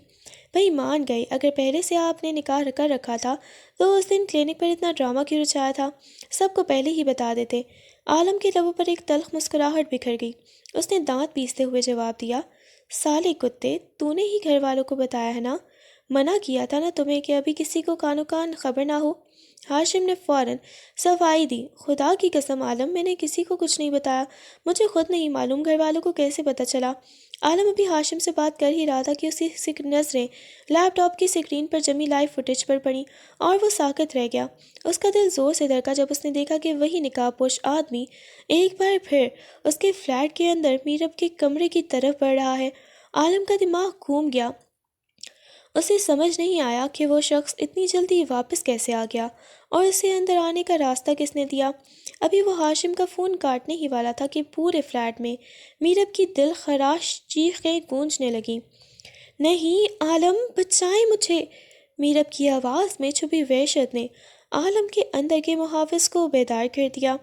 بھئی مان گئی، اگر پہلے سے آپ نے نکاح کر رکھا تھا تو اس دن کلینک پر اتنا ڈرامہ کیوں رچایا تھا؟ سب کو پہلے ہی بتا دیتے۔ عالم کے لبوں پر ایک تلخ مسکراہٹ بکھر گئی۔ اس نے دانت پیستے ہوئے جواب دیا، سالے کتے، تو نے ہی گھر والوں کو بتایا ہے نا؟ منع کیا تھا نا تمہیں کہ ابھی کسی کو کانو کان خبر نہ ہو؟ ہاشم نے فوراً صفائی دی، خدا کی قسم عالم، میں نے کسی کو کچھ نہیں بتایا، مجھے خود نہیں معلوم گھر والوں کو کیسے پتہ چلا؟ عالم ابھی ہاشم سے بات کر ہی رہا تھا کہ اس کی نظریں لیپ ٹاپ کی سکرین پر جمی لائیو فوٹیج پر پڑیں اور وہ ساکت رہ گیا۔ اس کا دل زور سے دھڑکا جب اس نے دیکھا کہ وہی نقاب پوش آدمی ایک بار پھر اس کے فلیٹ کے اندر میرب کے کمرے کی طرف بڑھ رہا ہے۔ عالم کا دماغ گھوم گیا۔ اسے سمجھ نہیں آیا کہ وہ شخص اتنی جلدی واپس کیسے آ گیا اور اسے اندر آنے کا راستہ کس نے دیا۔ ابھی وہ ہاشم کا فون کاٹنے ہی والا تھا کہ پورے فلیٹ میں میرب کی دل خراش چیخیں گونجنے لگیں۔ نہیں عالم، بچائیں مجھے! میرب کی آواز میں چھپی وحشت نے عالم کے اندر کے محافظ کو بیدار کر دیا۔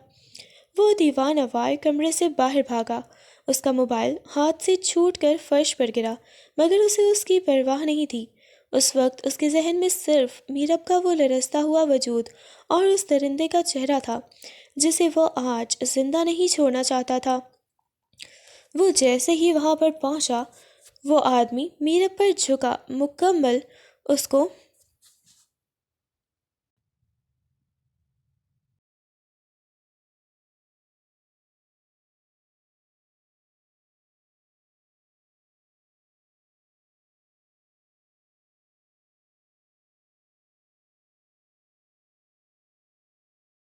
وہ دیوانہ وار کمرے سے باہر بھاگا۔ اس کا موبائل ہاتھ سے چھوٹ کر فرش پر گرا، مگر اسے اس کی پرواہ نہیں تھی۔ اس وقت اس کے ذہن میں صرف میرب کا وہ لرزتا ہوا وجود اور اس درندے کا چہرہ تھا جسے وہ آج زندہ نہیں چھوڑنا چاہتا تھا۔ وہ جیسے ہی وہاں پر پہنچا، وہ آدمی میرب پر جھکا، مکمل اس کو